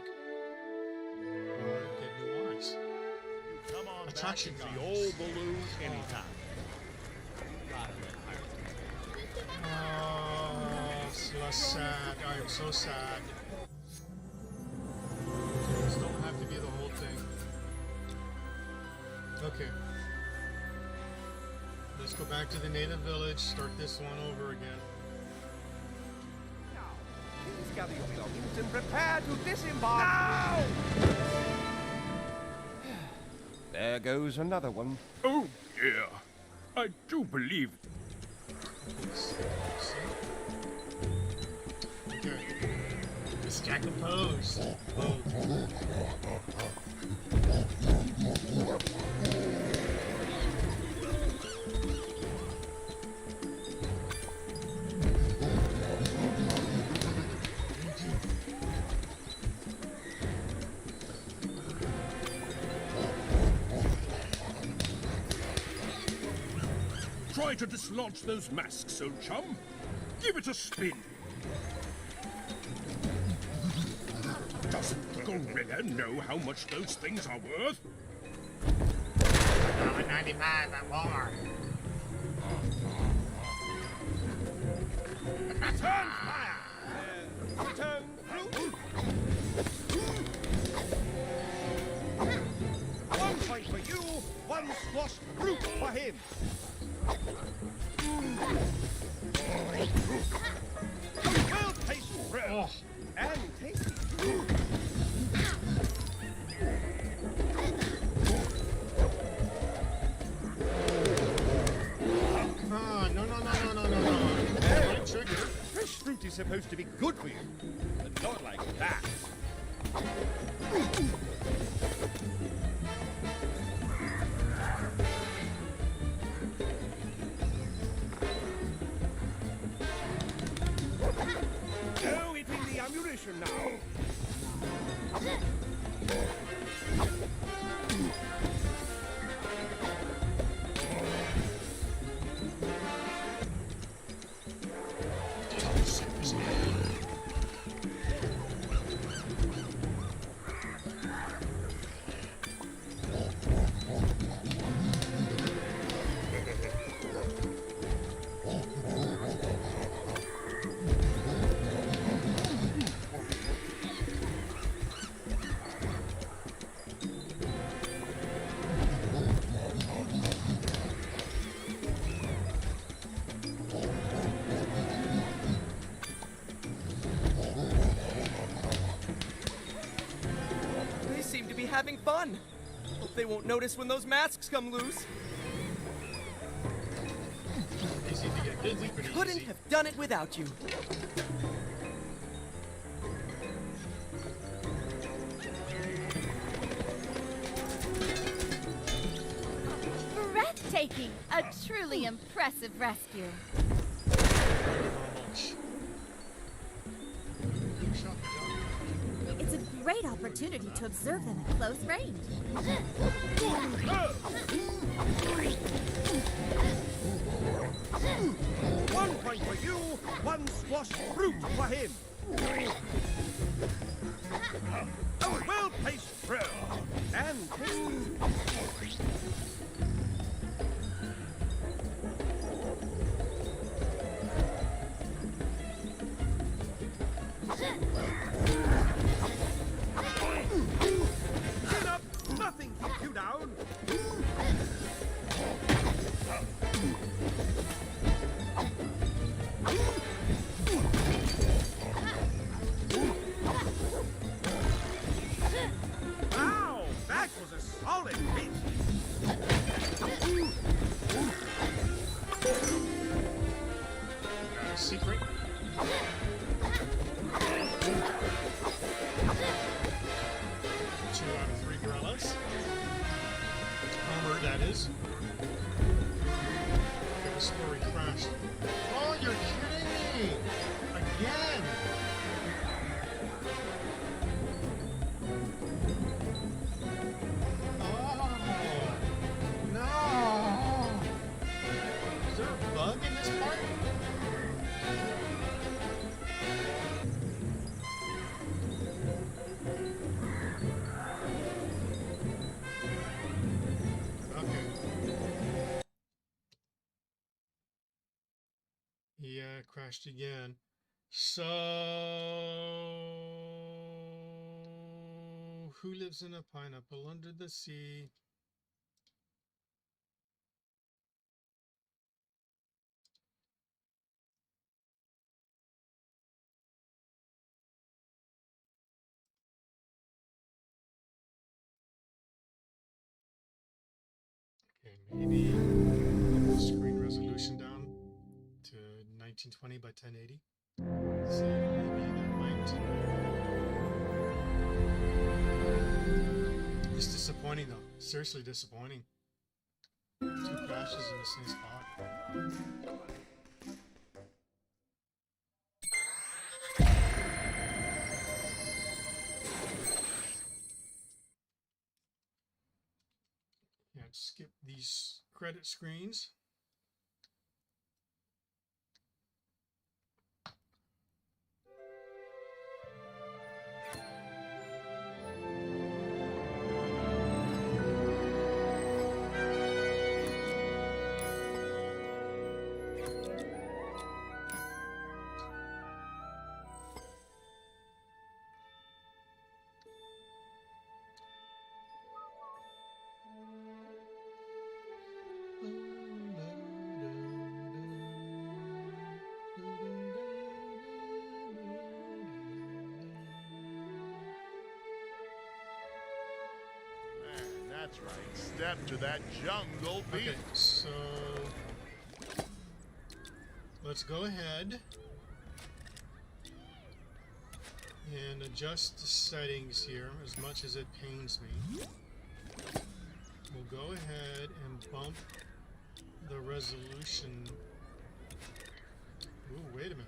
[SPEAKER 1] Or get new eyes.
[SPEAKER 2] You come on
[SPEAKER 1] Attraction
[SPEAKER 2] back and
[SPEAKER 1] guys.
[SPEAKER 2] see old balloon anytime.
[SPEAKER 1] Oh, so sad. I am so sad. This don't have to be the whole thing. Okay. Let's go back to the native village, start this one over again.
[SPEAKER 6] Now, please gather your belongings and prepare to disembark. Now! There goes another one.
[SPEAKER 4] Oh, dear. I do believe
[SPEAKER 1] Okay. Let's jack a pose.
[SPEAKER 4] Try to dislodge those masks, old chum. Give it a spin. Doesn't the gorilla know how much those things are worth?
[SPEAKER 1] $1.95 at Walmart.
[SPEAKER 6] Turn fire! Turn fruit. 1 point for you, 1 squashed fruit for him. Well paced throw.
[SPEAKER 1] Oh.
[SPEAKER 6] And tasty.
[SPEAKER 1] Ah, no. Right trigger.
[SPEAKER 6] Fresh fruit is supposed to be good for you, but not like that. Go hitting the ammunition now.
[SPEAKER 5] They seem to be having fun. Hope they won't notice when those masks come loose.
[SPEAKER 1] They seem to get busy pretty
[SPEAKER 5] Couldn't
[SPEAKER 1] easy.
[SPEAKER 5] have done it without you.
[SPEAKER 3] Breathtaking! A truly impressive rescue.
[SPEAKER 1] Shot the gun.
[SPEAKER 3] It's a great opportunity to observe them at close range.
[SPEAKER 6] 1 point for you, 1 squashed fruit for him. A well-paced throw. And tasty. Chin up, nothing keeps you down. Wow, that was a solid hit.
[SPEAKER 1] Secret. 2 out of 3 gorillas. Armor, that is. Okay, the story crashed. Oh, you're kidding me! Again! Oh, no! Is there a bug in this part? Okay. Yeah, crashed again. So, who lives in a pineapple under the sea? Okay, maybe put the screen resolution down to 1920 by 1080. See, maybe that might. It's disappointing though. Seriously disappointing. 2 crashes in the same spot. Yeah, skip these credit screens.
[SPEAKER 2] That's right. Step to that jungle beat.
[SPEAKER 1] Okay, so let's go ahead and adjust the settings here as much as it pains me. We'll go ahead and bump the resolution. Ooh, wait a minute.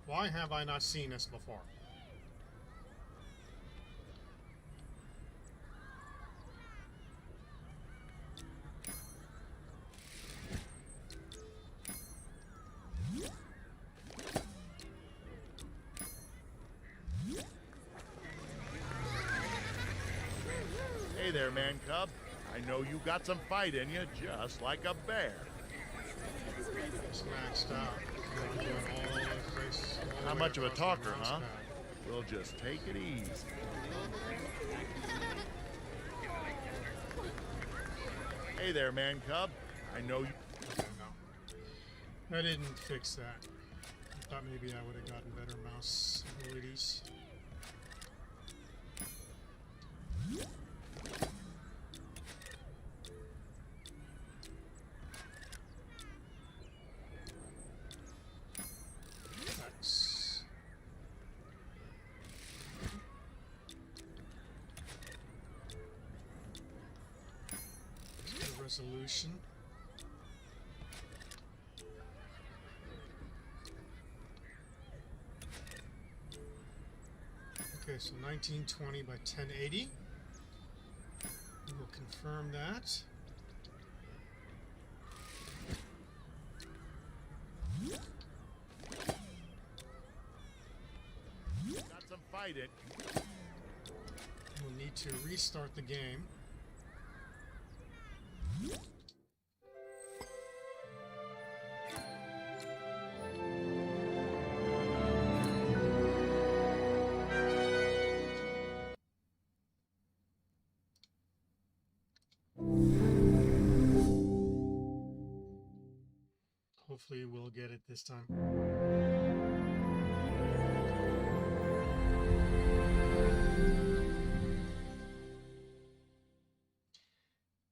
[SPEAKER 1] Why have I not seen this before?
[SPEAKER 2] Hey there, man cub. I know you got some fight in you, just like a bear.
[SPEAKER 1] It's maxed out. I'm doing all the places, all the
[SPEAKER 2] Not
[SPEAKER 1] way
[SPEAKER 2] much of a
[SPEAKER 1] across the
[SPEAKER 2] talker,
[SPEAKER 1] mouse
[SPEAKER 2] huh?
[SPEAKER 1] pad.
[SPEAKER 2] We'll just take it easy. Hey there, man cub. I know you...
[SPEAKER 1] Okay, no. I didn't fix that. I thought maybe I would have gotten better mouse abilities. Nice. Let's get a resolution. Okay, so 1920 by 1080. We'll confirm that.
[SPEAKER 2] got some fight in.
[SPEAKER 1] We'll need to restart the game. Hopefully we'll get it this time.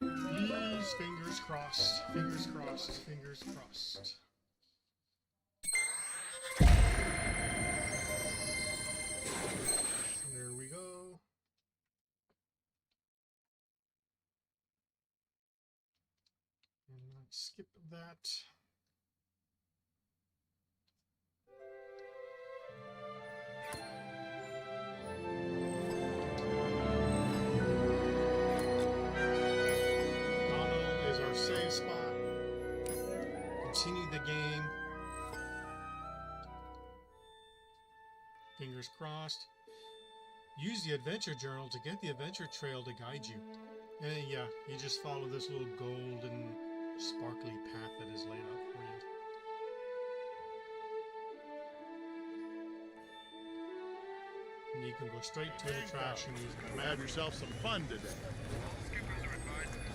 [SPEAKER 1] Please, fingers crossed, fingers crossed, fingers crossed. There we go. And let's skip that. Donald is our save spot. Continue the game. Fingers crossed. Use the adventure journal to get the adventure trail to guide you. And yeah, you just follow this little golden sparkly path that is laid out for you. And you can go straight to an attraction using the map.
[SPEAKER 2] Have yourself some fun today.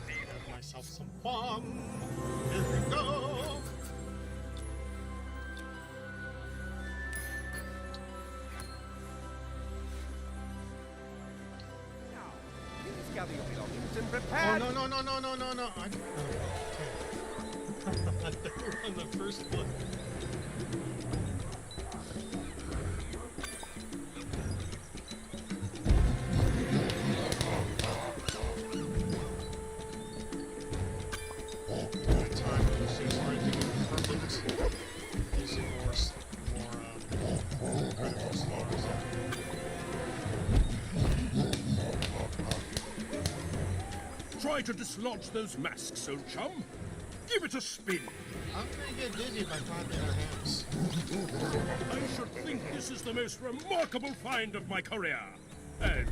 [SPEAKER 1] Have myself some fun. Here we go.
[SPEAKER 6] Now, please gather your belongings and
[SPEAKER 1] Oh
[SPEAKER 6] prepare.
[SPEAKER 1] no no no no no no no! Okay. I think we're on the first one. Time was just right to get perfect. Using more critical stars.
[SPEAKER 4] Try to dislodge those masks, old chum. Give it a spin.
[SPEAKER 1] How can I get dizzy by clapping our hands?
[SPEAKER 4] I should think this is the most remarkable find of my career. And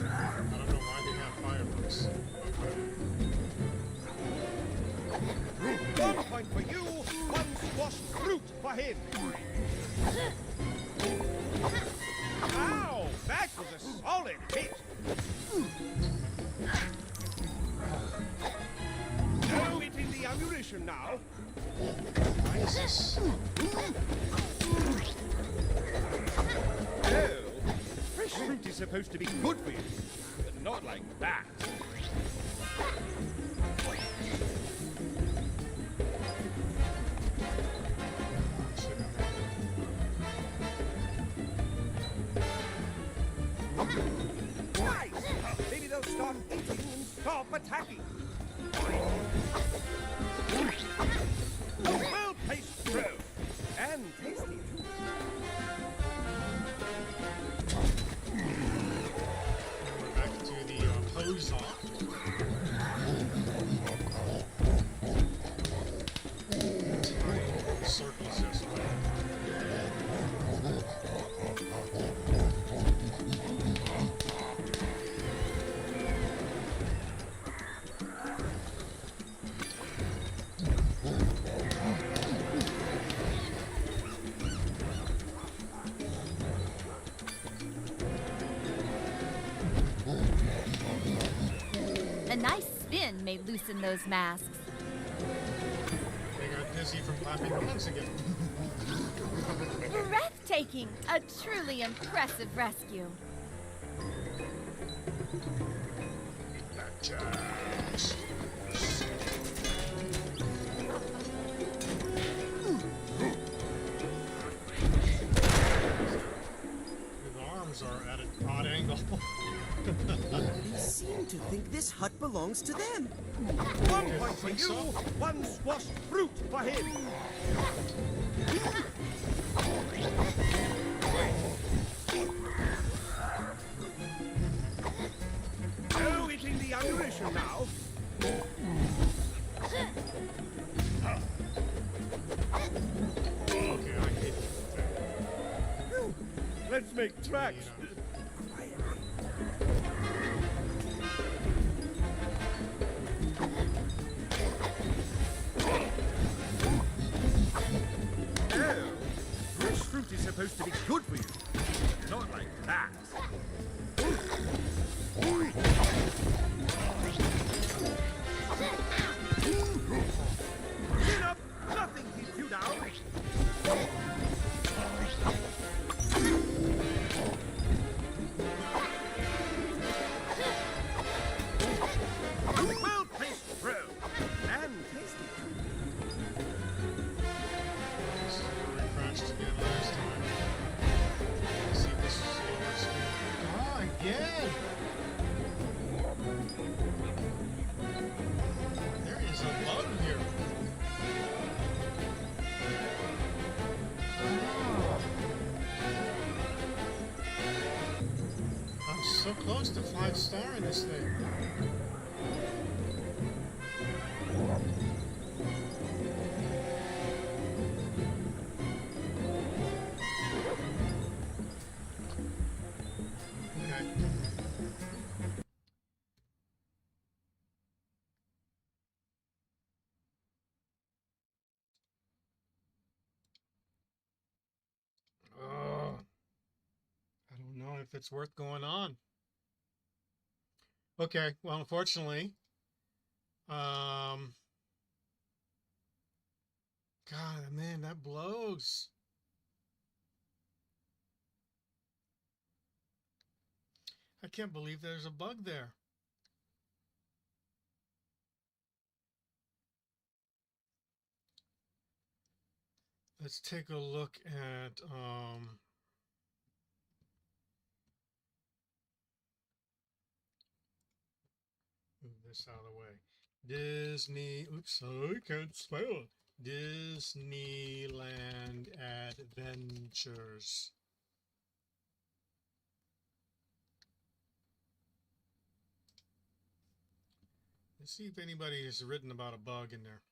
[SPEAKER 1] I don't know why they have fireworks.
[SPEAKER 6] One point for you, one squash fruit for him. Ow! That was a solid hit. Throw it in the the ammunition now.
[SPEAKER 1] Why is this?
[SPEAKER 6] Oh, fresh fruit is supposed to be good for you, but not like that. Nice! Maybe they'll start eating and stop attacking. A well-placed throw. And tasty too.
[SPEAKER 1] We're back to the pose off. Circles this way.
[SPEAKER 3] A nice spin may loosen those masks.
[SPEAKER 1] They got dizzy from clapping hands again.
[SPEAKER 3] Breathtaking! A truly impressive rescue.
[SPEAKER 1] His arms are at an odd angle.
[SPEAKER 7] They seem to think this hut belongs to them.
[SPEAKER 6] 1 point for you, 1 squashed fruit for him. No hitting the ammunition now.
[SPEAKER 1] Okay, I hate
[SPEAKER 6] Let's make tracks. Oh, fresh fruit is supposed to be good for you. Not like that. Chin up! Nothing keeps you down! Well-placed throw. And tasty.
[SPEAKER 1] this is where we crashed again last time. Let's see if this is slower speed. Ah, again! There is a bug here. I'm so close to 5-star in this thing. Okay. Oh, I don't know if it's worth going on. Okay, well, unfortunately, God, man, that blows. I can't believe there's a bug there. Let's take a look at move this out of the way. Disney, oops, I can't spell it. Disneyland Adventures. Let's see if anybody has written about a bug in there.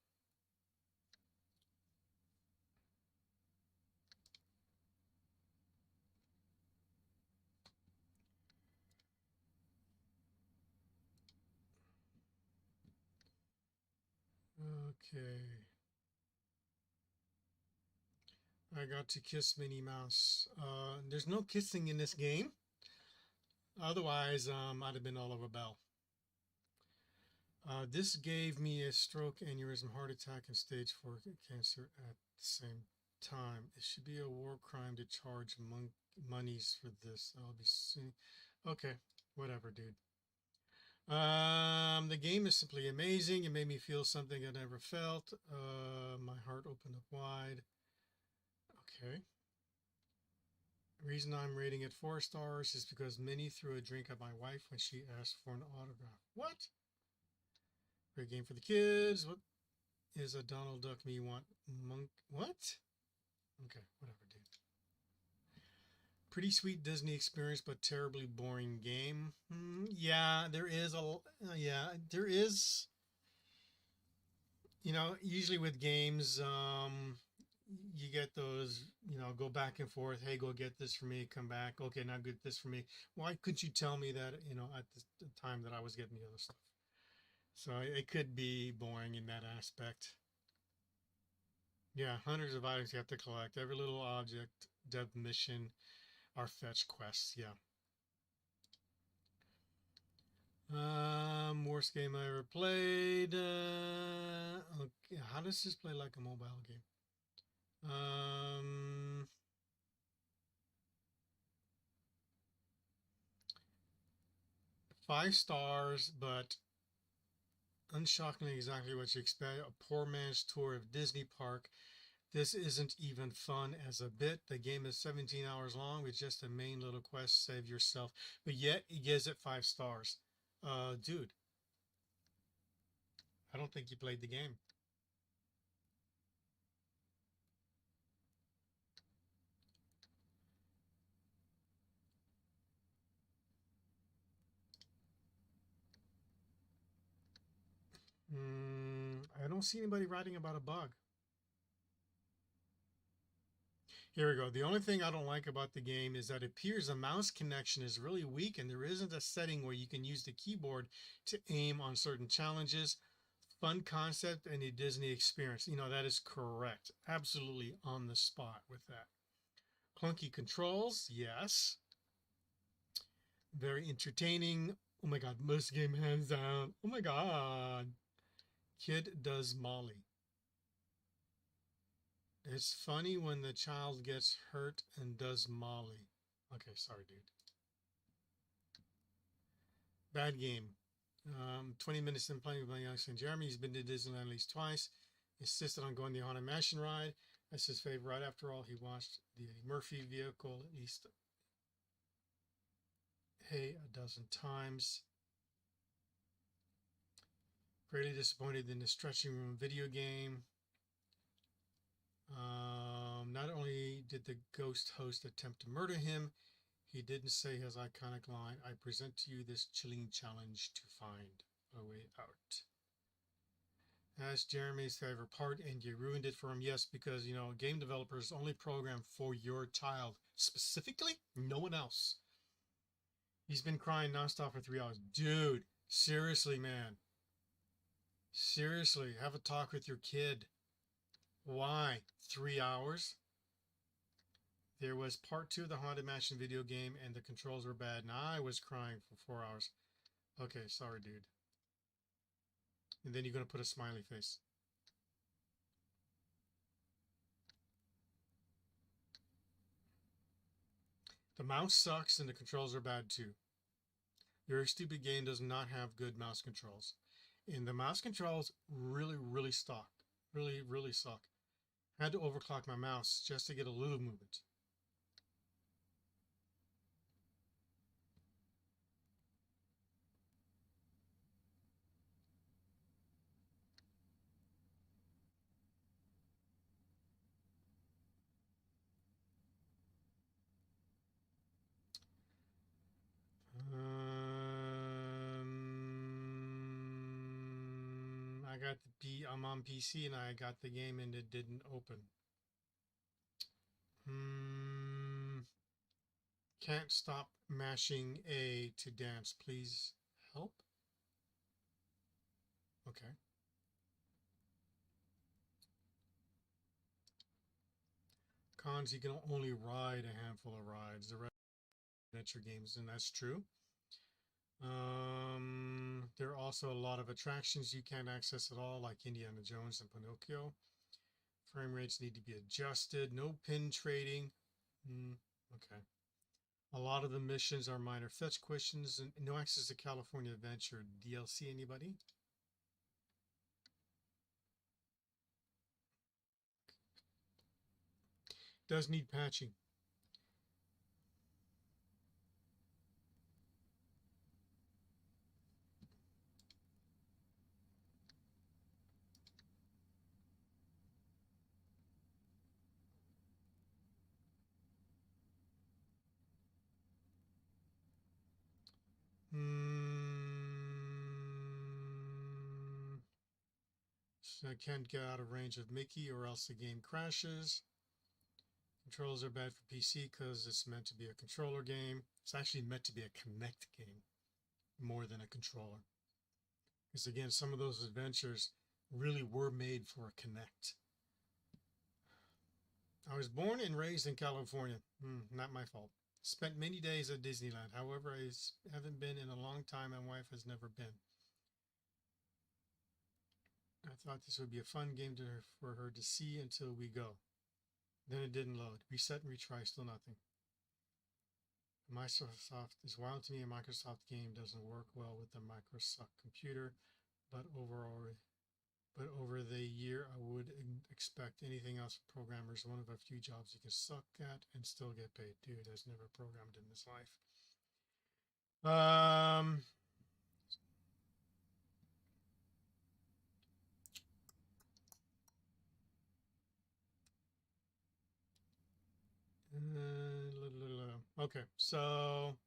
[SPEAKER 1] Okay. I got to kiss Minnie Mouse. There's no kissing in this game. Otherwise, I'd have been all over Belle. This gave me a stroke, aneurysm, heart attack, and stage 4 cancer at the same time. It should be a war crime to charge monies for this. I'll be seeing. Okay, whatever, dude. The game is simply amazing. It made me feel something I never felt. My heart opened up wide. Okay. The reason I'm rating it 4 stars is because Minnie threw a drink at my wife when she asked for an autograph. What? Great game for the kids. What is a Donald Duck me want monk? What? Okay, whatever, dude. Pretty sweet Disney experience, but terribly boring game. Yeah, there is there is. You know, usually with games, you get those, you know, go back and forth. Hey, go get this for me. Come back. Okay, now get this for me. Why couldn't you tell me that, you know, at the time that I was getting the other stuff? So it could be boring in that aspect. Yeah, hundreds of items you have to collect. Every little object, dev mission, are fetch quests. Yeah. Worst game I ever played. Okay, how does this play like a mobile game? 5 stars, but unshockingly exactly what you expect. A poor man's tour of Disney Park. This isn't even fun as a bit. The game is 17 hours long with just a main little quest, save yourself. But yet, he gives it 5 stars. Dude, I don't think you played the game. I don't see anybody writing about a bug. Here we go. The only thing I don't like about the game is that it appears the mouse connection is really weak and there isn't a setting where you can use the keyboard to aim on certain challenges. Fun concept and a Disney experience. You know, that is correct. Absolutely on the spot with that. Clunky controls, yes. Very entertaining. Oh my God, most game hands down. Oh my God. Kid does Molly. It's funny when the child gets hurt and does Molly. Okay, sorry, dude. Bad game. 20 minutes in playing with my young son Jeremy. He's been to Disneyland at least twice. Insisted on going the Haunted Mansion ride. That's his favorite. After all, he watched the Eddie Murphy vehicle at least a dozen times. Greatly disappointed in the stretching room video game. Not only did the ghost host attempt to murder him, he didn't say his iconic line, I present to you this chilling challenge to find a way out. That's Jeremy's favorite part, and you ruined it for him. Yes, because, you know, game developers only program for your child. Specifically, no one else. He's been crying nonstop for 3 hours. Dude, seriously, man. Seriously, have a talk with your kid. Why? 3 hours? There was part 2 of the Haunted Mansion video game, and the controls were bad, and I was crying for 4 hours. Okay, sorry, dude. And then you're going to put a smiley face. The mouse sucks, and the controls are bad, too. Your stupid game does not have good mouse controls. And the mouse controls really suck. Really suck. I had to overclock my mouse just to get a little movement. I'm on PC and I got the game and it didn't open. Can't stop mashing A to dance. Please help. Okay. Cons, you can only ride a handful of rides. The rest are adventure games, and that's true. There are also a lot of attractions you can't access at all, like Indiana Jones and Pinocchio. Frame rates need to be adjusted. No pin trading. Okay. A lot of the missions are minor fetch questions and no access to California Adventure DLC. Anybody? Does need patching. So I can't get out of range of Mickey or else the game crashes. Controls are bad for PC because it's meant to be a controller game. It's actually meant to be a Kinect game more than a controller. Because again, some of those adventures really were made for a Kinect. I was born and raised in California. Not my fault. Spent many days at Disneyland. However, I haven't been in a long time. My wife has never been. I thought this would be a fun game for her to see until we go. Then it didn't load. Reset and retry, still nothing. Microsoft is wild to me. A Microsoft game doesn't work well with the Microsoft computer, but over the year, I would expect anything else from programmers. One of a few jobs you can suck at and still get paid. Dude has never programmed in his life. Okay, so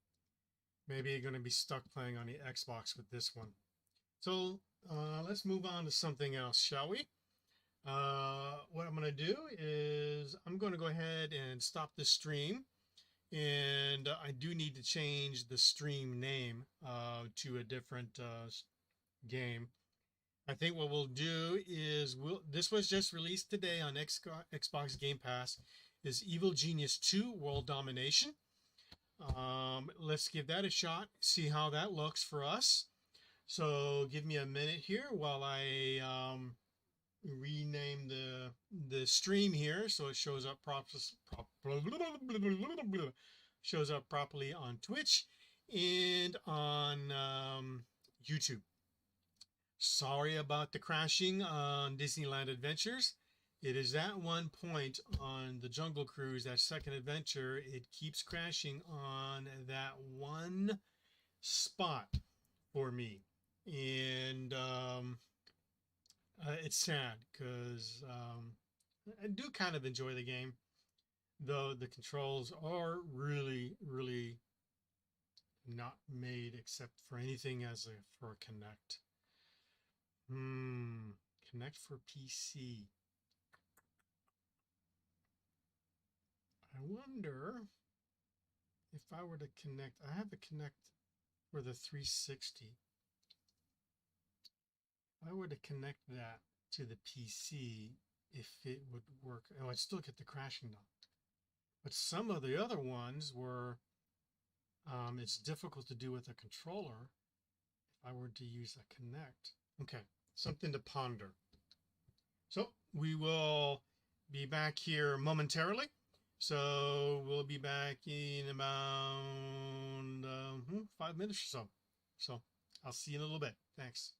[SPEAKER 1] maybe you're going to be stuck playing on the Xbox with this one. So let's move on to something else, shall we? What I'm going to do is I'm going to go ahead and stop the stream. And I do need to change the stream name to a different game. I think what we'll do is this was just released today on Xbox Game Pass, is Evil Genius 2 World Domination. Let's give that a shot, see how that looks for us. So give me a minute here while I rename the stream here so it shows up properly on Twitch and on YouTube. Sorry about the crashing on Disneyland Adventures. It is that one point on the Jungle Cruise, that second adventure, it keeps crashing on that one spot for me. And it's sad because I do kind of enjoy the game, though the controls are really, really not made except for anything for a Kinect. Kinect for PC. I wonder if I were to connect. I have a Kinect for the 360. If I were to connect that to the PC, if it would work. Oh, I'd still get the crashing though. But some of the other ones were, it's difficult to do with a controller. If I were to use a Kinect. Okay, something to ponder. So we will be back here momentarily. So we'll be back in about 5 minutes or so. So I'll see you in a little bit. Thanks.